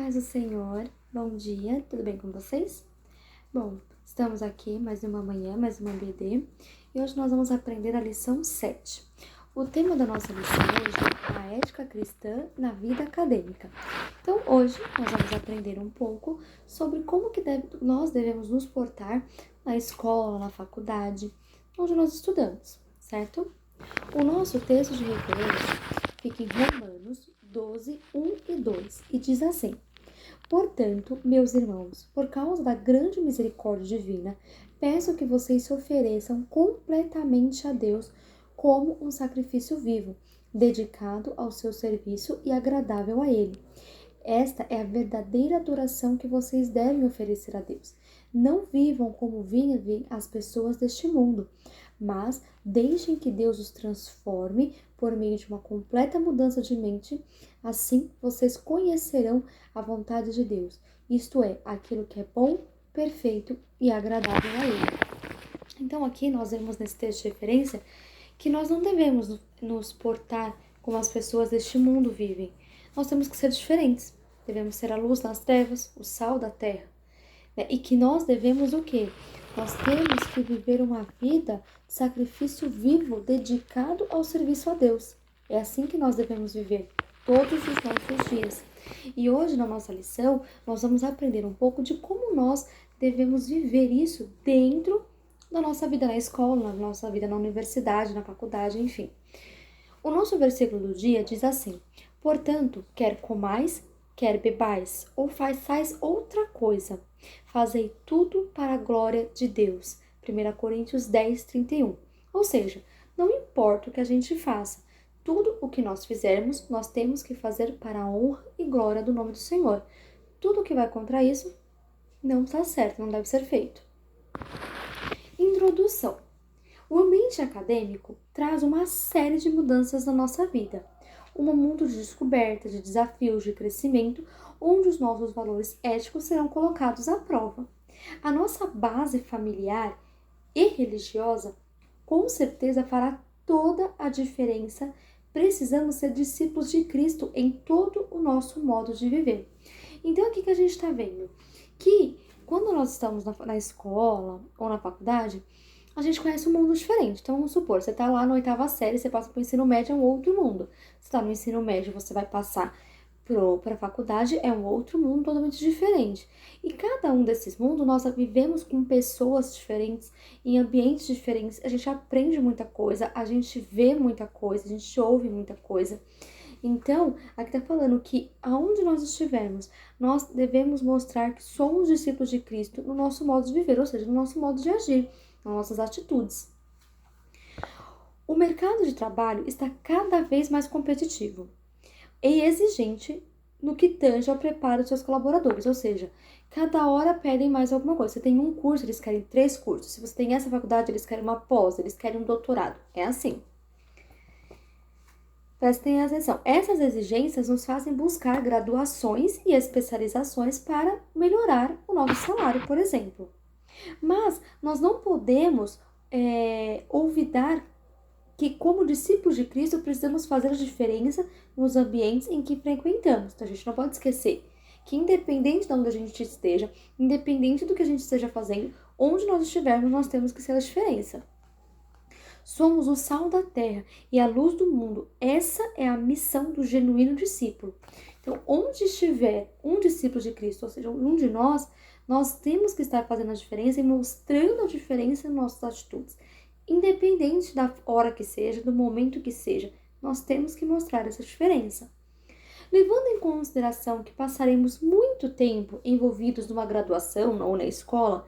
Paz do Senhor, bom dia, tudo bem com vocês? Bom, estamos aqui mais uma manhã, mais uma BD, e hoje nós vamos aprender a lição 7. O tema da nossa lição hoje é a ética cristã na vida acadêmica. Então, hoje nós vamos aprender um pouco sobre como que nós devemos nos portar na escola, na faculdade, onde nós estudamos, certo? O nosso texto de referência fica em Romanos 12, 1 e 2, e diz assim: Portanto, meus irmãos, por causa da grande misericórdia divina, peço que vocês se ofereçam completamente a Deus como um sacrifício vivo, dedicado ao seu serviço e agradável a Ele. Esta é a verdadeira adoração que vocês devem oferecer a Deus. Não vivam como vivem as pessoas deste mundo, mas deixem que Deus os transforme por meio de uma completa mudança de mente. Assim, vocês conhecerão a vontade de Deus, isto é, aquilo que é bom, perfeito e agradável a Ele. Então, aqui nós vemos nesse texto de referência que nós não devemos nos portar como as pessoas deste mundo vivem. Nós temos que ser diferentes. Devemos ser a luz nas trevas, o sal da terra. E que nós devemos o quê? Nós temos que viver uma vida de sacrifício vivo, dedicado ao serviço a Deus. É assim que nós devemos viver todos os nossos dias. E hoje, na nossa lição, nós vamos aprender um pouco de como nós devemos viver isso dentro da nossa vida na escola, na nossa vida na universidade, na faculdade, enfim. O nosso versículo do dia diz assim: Portanto, quer comais, quer bebais, ou façais outra coisa, fazei tudo para a glória de Deus. 1 Coríntios 10, 31. Ou seja, não importa o que a gente faça, tudo o que nós fizermos, nós temos que fazer para a honra e glória do nome do Senhor. Tudo que vai contra isso não está certo, não deve ser feito. Introdução. O ambiente acadêmico traz uma série de mudanças na nossa vida. Um mundo de descoberta, de desafios, de crescimento, onde os nossos valores éticos serão colocados à prova. A nossa base familiar e religiosa com certeza fará toda a diferença. Precisamos ser discípulos de Cristo em todo o nosso modo de viver. Então, aqui que a gente está vendo que quando nós estamos na escola ou na faculdade, a gente conhece um mundo diferente. Então, vamos supor, você está lá na 8ª série, você passa para o ensino médio, é um outro mundo. Você está no ensino médio, você vai passar para a faculdade, é um outro mundo totalmente diferente. E cada um desses mundos, nós vivemos com pessoas diferentes, em ambientes diferentes, a gente aprende muita coisa, a gente vê muita coisa, a gente ouve muita coisa. Então, aqui está falando que aonde nós estivermos, nós devemos mostrar que somos discípulos de Cristo no nosso modo de viver, ou seja, no nosso modo de agir, nas nossas atitudes. O mercado de trabalho está cada vez mais competitivo e exigente no que tange ao preparo dos seus colaboradores, ou seja, cada hora pedem mais alguma coisa. Você tem um curso, eles querem 3 cursos. Se você tem essa faculdade, eles querem uma pós, eles querem um doutorado. É assim. Prestem atenção. Essas exigências nos fazem buscar graduações e especializações para melhorar o nosso salário, por exemplo. Mas nós não podemos olvidar que, como discípulos de Cristo, precisamos fazer a diferença nos ambientes em que frequentamos. Então, a gente não pode esquecer que, independente de onde a gente esteja, independente do que a gente esteja fazendo, onde nós estivermos, nós temos que ser a diferença. Somos o sal da terra e a luz do mundo. Essa é a missão do genuíno discípulo. Então, onde estiver um discípulo de Cristo, ou seja, um de nós temos que estar fazendo a diferença e mostrando a diferença em nossas atitudes. Independente da hora que seja, do momento que seja, nós temos que mostrar essa diferença. Levando em consideração que passaremos muito tempo envolvidos numa graduação ou na escola,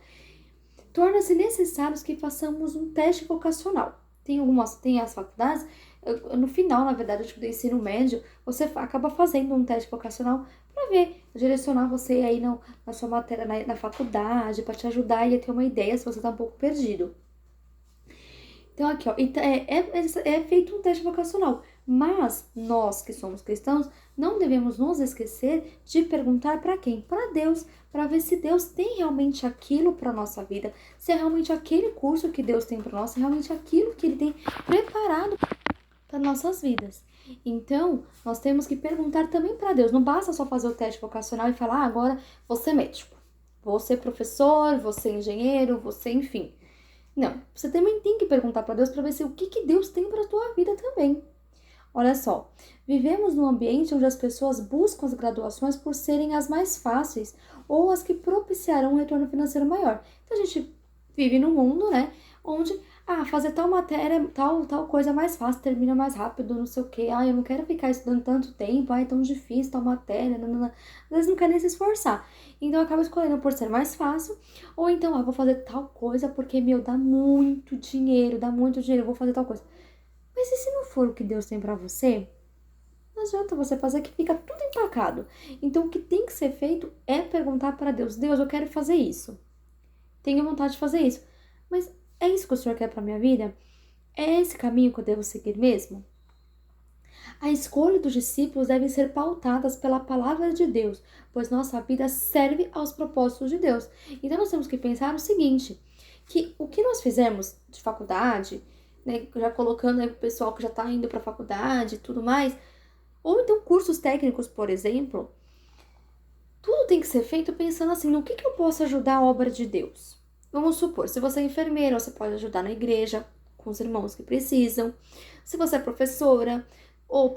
torna-se necessário que façamos um teste vocacional. Tem as faculdades, no final, na verdade, do ensino médio, você acaba fazendo um teste vocacional para ver, direcionar você aí na sua matéria, na faculdade, para te ajudar e a ter uma ideia se você está um pouco perdido. Então, aqui, ó, é feito um teste vocacional, mas nós que somos cristãos não devemos nos esquecer de perguntar para quem? Para Deus, para ver se Deus tem realmente aquilo para a nossa vida, se é realmente aquele curso que Deus tem para nós, se é realmente aquilo que Ele tem preparado para nossas vidas. Então, nós temos que perguntar também para Deus. Não basta só fazer o teste vocacional e falar, agora vou ser médico, vou ser professor, vou ser engenheiro, vou ser, enfim. Não, você também tem que perguntar para Deus para ver se o que Deus tem para a tua vida também. Olha só, vivemos num ambiente onde as pessoas buscam as graduações por serem as mais fáceis ou as que propiciarão um retorno financeiro maior. Então a gente vive num mundo, né, onde fazer tal matéria, tal coisa é mais fácil, termina mais rápido, não sei o quê. Eu não quero ficar estudando tanto tempo, é tão difícil tal matéria, não. Às vezes não quer nem se esforçar. Então acaba escolhendo por ser mais fácil, ou então, vou fazer tal coisa porque, dá muito dinheiro, eu vou fazer tal coisa. Mas e se não for o que Deus tem pra você? Não adianta você fazer que fica tudo empacado. Então o que tem que ser feito é perguntar para Deus, Deus, eu quero fazer isso. Tenho vontade de fazer isso. Mas é isso que o Senhor quer pra minha vida? É esse caminho que eu devo seguir mesmo? A escolha dos discípulos deve ser pautadas pela palavra de Deus, pois nossa vida serve aos propósitos de Deus. Então nós temos que pensar o seguinte, que o que nós fizemos de faculdade, né, já colocando aí o pessoal que já está indo para a faculdade e tudo mais, ou então cursos técnicos, por exemplo, tudo tem que ser feito pensando assim, no que eu posso ajudar a obra de Deus? Vamos supor, se você é enfermeira, você pode ajudar na igreja, com os irmãos que precisam. Se você é professora, ou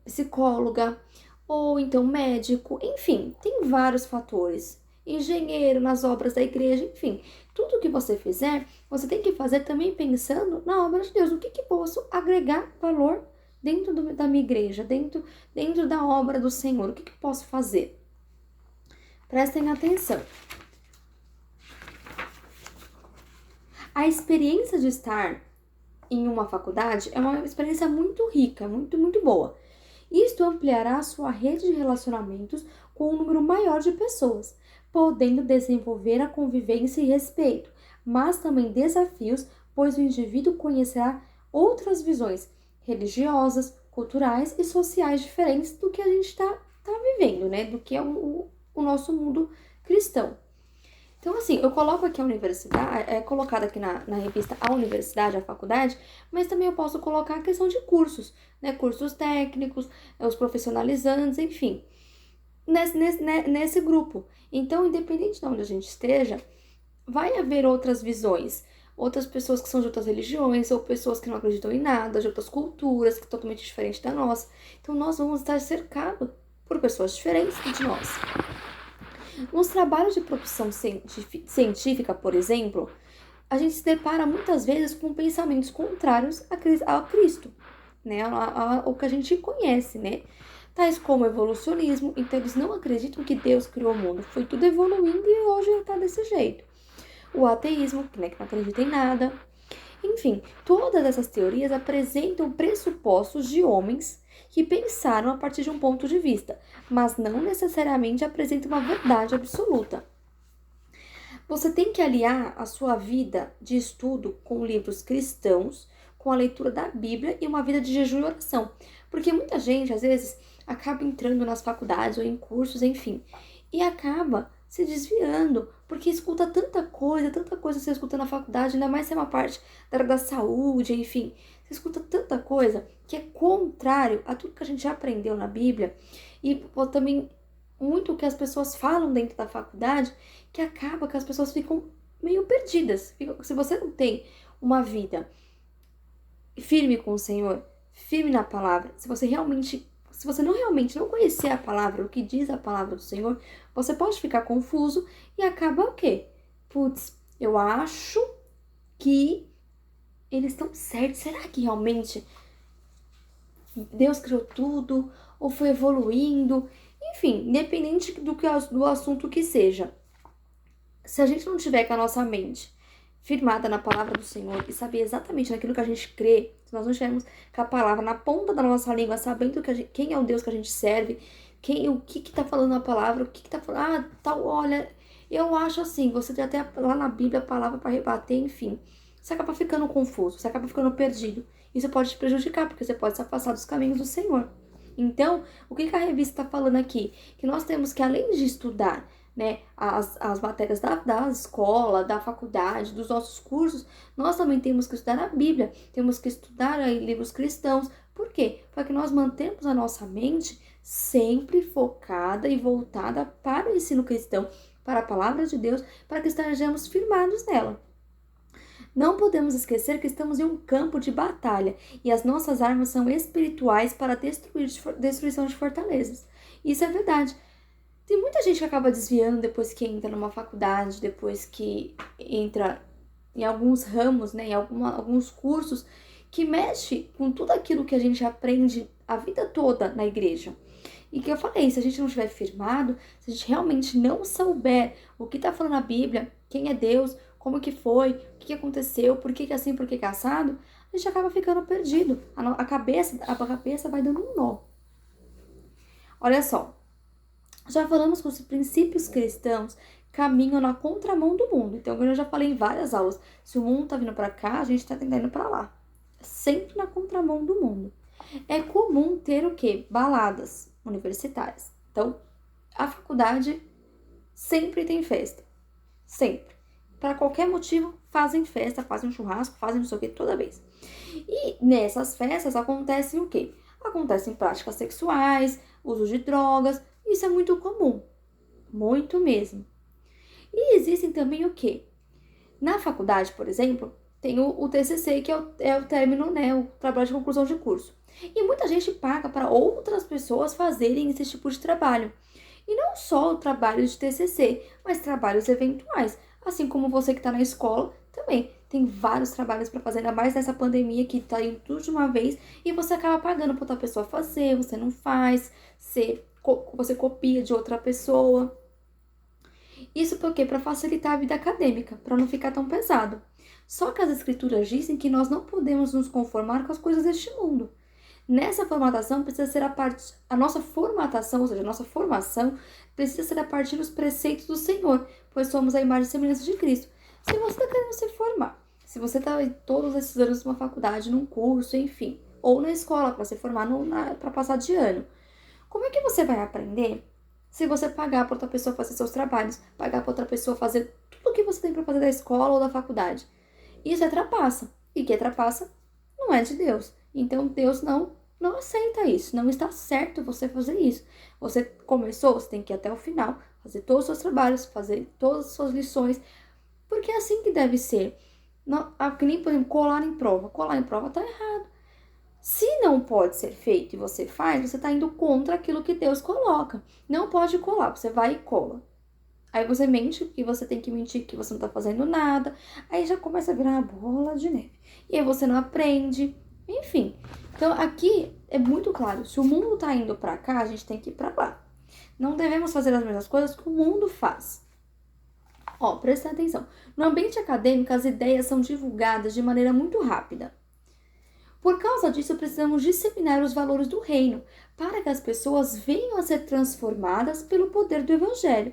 psicóloga, ou então médico, enfim, tem vários fatores. Engenheiro nas obras da igreja, enfim, tudo que você fizer, você tem que fazer também pensando na obra de Deus. O que posso agregar valor dentro da minha igreja, dentro da obra do Senhor? O que posso fazer? Prestem atenção. A experiência de estar em uma faculdade é uma experiência muito rica, muito, muito boa. Isto ampliará a sua rede de relacionamentos com um número maior de pessoas, podendo desenvolver a convivência e respeito, mas também desafios, pois o indivíduo conhecerá outras visões religiosas, culturais e sociais diferentes do que a gente está vivendo, né? Do que é o nosso mundo cristão. Então, assim, eu coloco aqui a universidade, é colocado aqui na revista a universidade, a faculdade, mas também eu posso colocar a questão de cursos, né? Cursos técnicos, os profissionalizantes, enfim, nesse grupo. Então, independente de onde a gente esteja, vai haver outras visões, outras pessoas que são de outras religiões, ou pessoas que não acreditam em nada, de outras culturas, que são totalmente diferentes da nossa. Então, nós vamos estar cercados por pessoas diferentes de nós. Nos trabalhos de produção científica, por exemplo, a gente se depara muitas vezes com pensamentos contrários a Cristo, né? Ao que a gente conhece, né? Tais como o evolucionismo, então eles não acreditam que Deus criou o mundo, foi tudo evoluindo e hoje está desse jeito. O ateísmo, né, que não acredita em nada. Enfim, todas essas teorias apresentam pressupostos de homens que pensaram a partir de um ponto de vista, mas não necessariamente apresentam uma verdade absoluta. Você tem que aliar a sua vida de estudo com livros cristãos, com a leitura da Bíblia e uma vida de jejum e oração. Porque muita gente, às vezes, acaba entrando nas faculdades ou em cursos, enfim, e acaba se desviando, porque escuta tanta coisa você escuta na faculdade, ainda mais se é uma parte da área da saúde, enfim. Você escuta tanta coisa que é contrário a tudo que a gente já aprendeu na Bíblia e também muito o que as pessoas falam dentro da faculdade, que acaba que as pessoas ficam meio perdidas. Se você não tem uma vida firme com o Senhor, firme na palavra, se você não realmente não conhecer a palavra, o que diz a palavra do Senhor, você pode ficar confuso e acaba o quê? Putz, eu acho que eles estão certos. Será que realmente Deus criou tudo? Ou foi evoluindo? Enfim, independente do assunto que seja. Se a gente não tiver com a nossa mente firmada na palavra do Senhor e saber exatamente naquilo que a gente crê, se nós não estivermos com a palavra na ponta da nossa língua, sabendo quem é o Deus que a gente serve, o que tá falando a palavra, o que tá falando, olha, eu acho assim, você tem até lá na Bíblia a palavra para rebater, enfim. Você acaba ficando confuso, você acaba ficando perdido. Isso pode te prejudicar, porque você pode se afastar dos caminhos do Senhor. Então, o que a revista está falando aqui? Que nós temos que, além de estudar, né, as matérias da escola, da faculdade, dos nossos cursos, nós também temos que estudar a Bíblia, temos que estudar aí livros cristãos. Por quê? Para que nós mantemos a nossa mente sempre focada e voltada para o ensino cristão, para a palavra de Deus, para que estejamos firmados nela. Não podemos esquecer que estamos em um campo de batalha e as nossas armas são espirituais para destruição de fortalezas. Isso é verdade. Tem muita gente que acaba desviando depois que entra numa faculdade, depois que entra em alguns ramos, né, em alguns cursos, que mexe com tudo aquilo que a gente aprende a vida toda na igreja. E que eu falei, se a gente não estiver firmado, se a gente realmente não souber o que está falando a Bíblia, quem é Deus, como que foi, o que aconteceu, por que assim, por que assado, a gente acaba ficando perdido. A cabeça vai dando um nó. Olha só, já falamos que os princípios cristãos caminham na contramão do mundo. Então, eu já falei em várias aulas, se o mundo está vindo para cá, a gente está tentando ir para lá. Sempre na contramão do mundo. É comum ter o quê? Baladas universitárias. Então, a faculdade sempre tem festa. Sempre. Para qualquer motivo, fazem festa, fazem um churrasco, fazem não sei o que toda vez. E nessas festas acontecem o quê? Acontecem práticas sexuais, uso de drogas. Isso é muito comum. Muito mesmo. E existem também o quê? Na faculdade, por exemplo, tem o TCC, que é o término, né? O trabalho de conclusão de curso. E muita gente paga para outras pessoas fazerem esse tipo de trabalho. E não só o trabalho de TCC, mas trabalhos eventuais. Assim como você que está na escola, também tem vários trabalhos para fazer, ainda mais nessa pandemia que está indo tudo de uma vez, e você acaba pagando para outra pessoa fazer, você não faz, você copia de outra pessoa. Isso porque para facilitar a vida acadêmica, para não ficar tão pesado. Só que as escrituras dizem que nós não podemos nos conformar com as coisas deste mundo. Nessa formatação precisa ser a nossa formatação, ou seja, a nossa formação precisa ser a partir dos preceitos do Senhor, pois somos a imagem e semelhança de Cristo. Se você está querendo se formar, se você está em todos esses anos numa faculdade, num curso, enfim, ou na escola para se formar, para passar de ano, como é que você vai aprender se você pagar para outra pessoa fazer seus trabalhos, pagar para outra pessoa fazer tudo o que você tem para fazer da escola ou da faculdade? Isso é trapaça. E que é trapaça não é de Deus. Então Deus não aceita isso. Não está certo você fazer isso. Você começou, você tem que ir até o final, fazer todos os seus trabalhos, fazer todas as suas lições, porque é assim que deve ser. Não, que nem, por exemplo, colar em prova. Colar em prova está errado. Se não pode ser feito e você faz, você está indo contra aquilo que Deus coloca. Não pode colar, você vai e cola. Aí você mente que você tem que mentir que você não tá fazendo nada. Aí já começa a virar uma bola de neve. E aí você não aprende. Enfim. Então aqui é muito claro. Se o mundo tá indo pra cá, a gente tem que ir pra lá. Não devemos fazer as mesmas coisas que o mundo faz. Ó, presta atenção. No ambiente acadêmico, as ideias são divulgadas de maneira muito rápida. Por causa disso, precisamos disseminar os valores do reino, para que as pessoas venham a ser transformadas pelo poder do evangelho.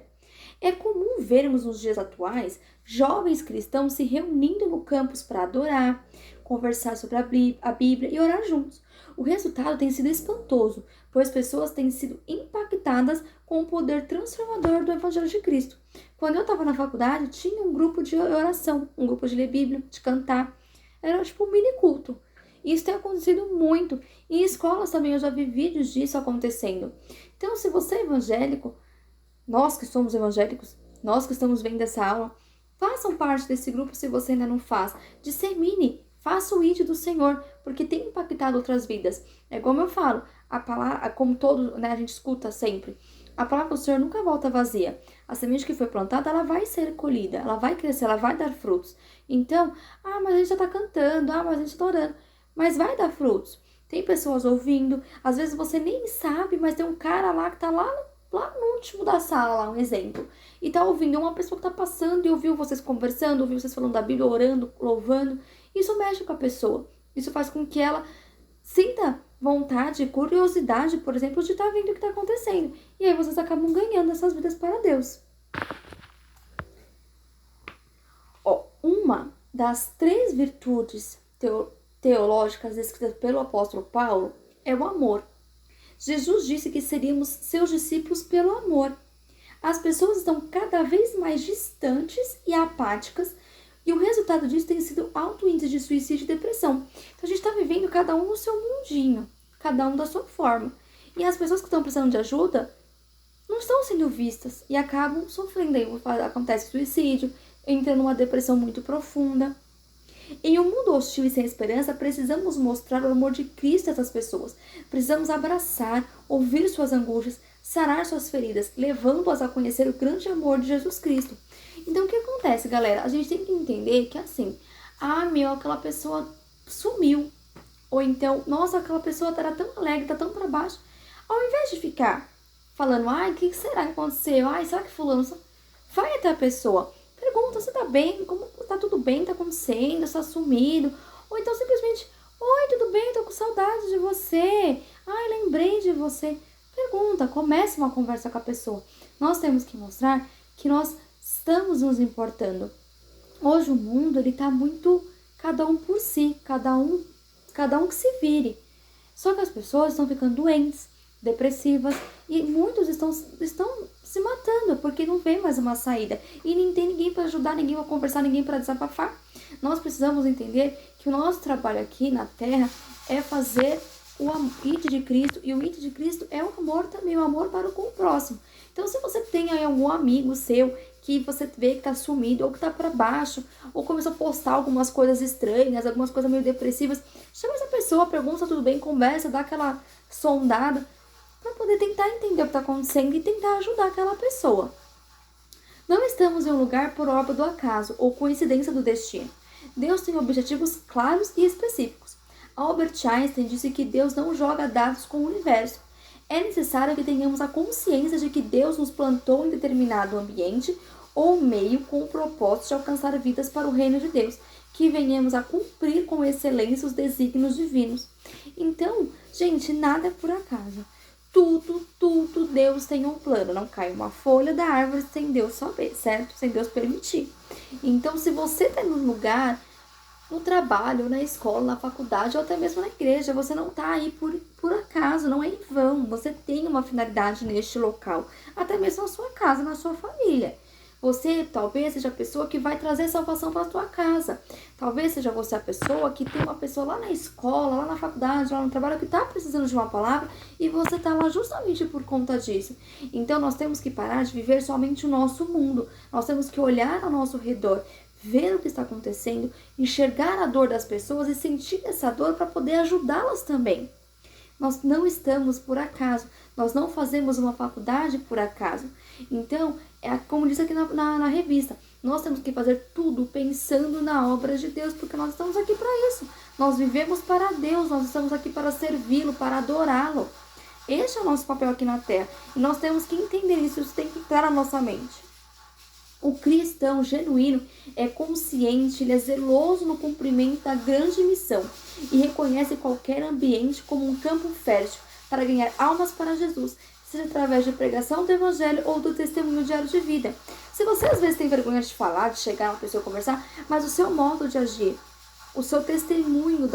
É comum vermos nos dias atuais jovens cristãos se reunindo no campus para adorar, conversar sobre a Bíblia e orar juntos. O resultado tem sido espantoso, pois pessoas têm sido impactadas com o poder transformador do Evangelho de Cristo. Quando eu estava na faculdade, tinha um grupo de oração, um grupo de ler Bíblia, de cantar. Era tipo um mini culto. Isso tem acontecido muito. Em escolas também eu já vi vídeos disso acontecendo. Então, se você é evangélico, nós que somos evangélicos, nós que estamos vendo essa aula, façam parte desse grupo se você ainda não faz. Dissemine, faça o ID do Senhor, porque tem impactado outras vidas. É como eu falo, a palavra, como todo, né, a gente escuta sempre, a palavra do Senhor nunca volta vazia. A semente que foi plantada, ela vai ser colhida, ela vai crescer, ela vai dar frutos. Então, mas a gente já tá cantando, mas a gente tá orando. Mas vai dar frutos. Tem pessoas ouvindo, às vezes você nem sabe, mas tem um cara lá que tá lá no último da sala, lá, um exemplo, e tá ouvindo uma pessoa que tá passando e ouviu vocês conversando, ouviu vocês falando da Bíblia, orando, louvando. Isso mexe com a pessoa. Isso faz com que ela sinta vontade, curiosidade, por exemplo, de estar vendo o que está acontecendo. E aí vocês acabam ganhando essas vidas para Deus. Uma das 3 virtudes teológicas descritas pelo apóstolo Paulo é o amor. Jesus disse que seríamos seus discípulos pelo amor. As pessoas estão cada vez mais distantes e apáticas, e o resultado disso tem sido alto índice de suicídio e depressão. Então a gente está vivendo cada um no seu mundinho. cada um da sua forma. E as pessoas que estão precisando de ajuda não estão sendo vistas e acabam sofrendo. Aí acontece suicídio, entra numa depressão muito profunda. Em um mundo hostil e sem esperança, precisamos mostrar o amor de Cristo a essas pessoas. Precisamos abraçar, ouvir suas angústias, sarar suas feridas, levando-as a conhecer o grande amor de Jesus Cristo. Então, o que acontece, galera? A gente tem que entender que, assim, aquela pessoa sumiu. Ou então, nossa, aquela pessoa era tão alegre, tá tão pra baixo. Ao invés de ficar falando, o que será que aconteceu? Será que fulano... Vai até a pessoa, pergunta, você tá bem? Como tá tudo bem? Tá acontecendo? Está sumido? Ou então simplesmente, oi, tudo bem? Tô com saudade de você. Lembrei de você. Pergunta, comece uma conversa com a pessoa. Nós temos que mostrar que nós estamos nos importando. Hoje o mundo, ele tá muito, cada um por si, cada um que se vire. Só que as pessoas estão ficando doentes, depressivas, e muitos estão se matando porque não vê mais uma saída e nem tem ninguém para ajudar, ninguém para conversar, ninguém para desabafar. Nós precisamos entender que o nosso trabalho aqui na Terra é fazer o ID de Cristo, e o ID de Cristo é o amor também, o amor para com o próximo. Então, se você tem aí algum amigo seu que você vê que tá sumido, ou que tá para baixo, ou começou a postar algumas coisas estranhas, algumas coisas meio depressivas, chama essa pessoa, pergunta tudo bem, conversa, dá aquela sondada, para poder tentar entender o que está acontecendo e tentar ajudar aquela pessoa. Não estamos em um lugar por obra do acaso ou coincidência do destino. Deus tem objetivos claros e específicos. Albert Einstein disse que Deus não joga dados com o universo. É necessário que tenhamos a consciência de que Deus nos plantou em determinado ambiente ou meio com o propósito de alcançar vidas para o reino de Deus, que venhamos a cumprir com excelência os desígnios divinos. Então, gente, nada é por acaso. Tudo Deus tem um plano. Não cai uma folha da árvore sem Deus saber, certo? Sem Deus permitir. Então, se você está no lugar, no trabalho, na escola, na faculdade ou até mesmo na igreja, você não está aí por acaso, não é em vão. Você tem uma finalidade neste local, até mesmo na sua casa, na sua família. Você talvez seja a pessoa que vai trazer salvação para a sua casa. Talvez seja você a pessoa que tem uma pessoa lá na escola, lá na faculdade, lá no trabalho, que está precisando de uma palavra e você está lá justamente por conta disso. Então, nós temos que parar de viver somente o nosso mundo. Nós temos que olhar ao nosso redor, ver o que está acontecendo, enxergar a dor das pessoas e sentir essa dor para poder ajudá-las também. Nós não estamos por acaso, nós não fazemos uma faculdade por acaso. Então, como diz aqui na revista, nós temos que fazer tudo pensando na obra de Deus, porque nós estamos aqui para isso. Nós vivemos para Deus, nós estamos aqui para servi-lo, para adorá-lo. Este é o nosso papel aqui na Terra, e nós temos que entender isso, isso tem que estar na nossa mente. O cristão genuíno é consciente, ele é zeloso no cumprimento da grande missão e reconhece qualquer ambiente como um campo fértil para ganhar almas para Jesus, seja através de pregação do evangelho ou do testemunho diário de vida. Se você às vezes tem vergonha de falar, de chegar na pessoa e conversar, mas o seu modo de agir, o seu testemunho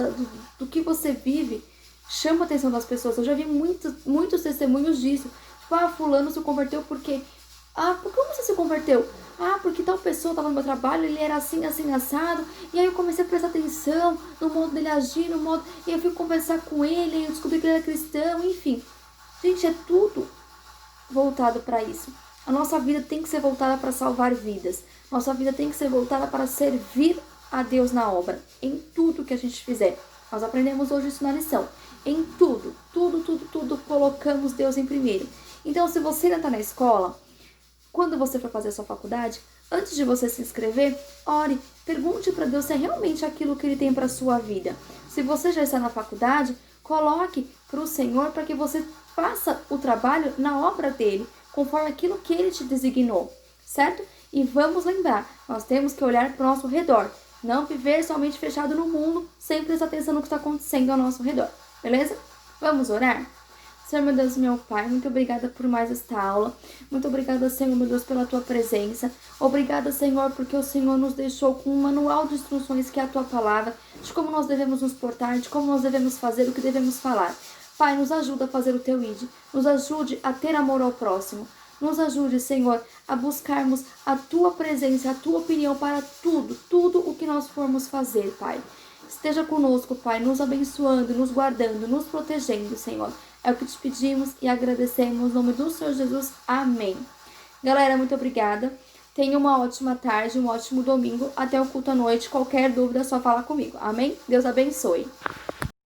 do que você vive, chama a atenção das pessoas. Eu já vi muitos testemunhos disso. Tipo, fulano se converteu porque... por que você se converteu? Porque tal pessoa estava no meu trabalho, ele era assim, assim, assado. E aí eu comecei a prestar atenção no modo dele agir, e eu fui conversar com ele, e eu descobri que ele era cristão, enfim. Gente, é tudo voltado para isso. A nossa vida tem que ser voltada para salvar vidas. Nossa vida tem que ser voltada para servir a Deus na obra, em tudo que a gente fizer. Nós aprendemos hoje isso na lição. Em tudo, colocamos Deus em primeiro. Então, se você ainda está na escola, quando você for fazer a sua faculdade, antes de você se inscrever, ore, pergunte para Deus se é realmente aquilo que Ele tem para a sua vida. Se você já está na faculdade, coloque para o Senhor para que você faça o trabalho na obra dEle, conforme aquilo que Ele te designou, certo? E vamos lembrar, nós temos que olhar para o nosso redor, não viver somente fechado no mundo, sem prestar atenção no que está acontecendo ao nosso redor, beleza? Vamos orar? Senhor, meu Deus, meu Pai, muito obrigada por mais esta aula. Muito obrigada, Senhor, meu Deus, pela Tua presença. Obrigada, Senhor, porque o Senhor nos deixou com um manual de instruções que é a Tua palavra, de como nós devemos nos portar, de como nós devemos fazer, o que devemos falar. Pai, nos ajuda a fazer o Teu ID. Nos ajude a ter amor ao próximo. Nos ajude, Senhor, a buscarmos a Tua presença, a Tua opinião para tudo o que nós formos fazer, Pai. Esteja conosco, Pai, nos abençoando, nos guardando, nos protegendo, Senhor. É o que te pedimos e agradecemos. Em nome do Senhor Jesus. Amém. Galera, muito obrigada. Tenha uma ótima tarde, um ótimo domingo. Até o culto à noite. Qualquer dúvida, é só falar comigo. Amém? Deus abençoe.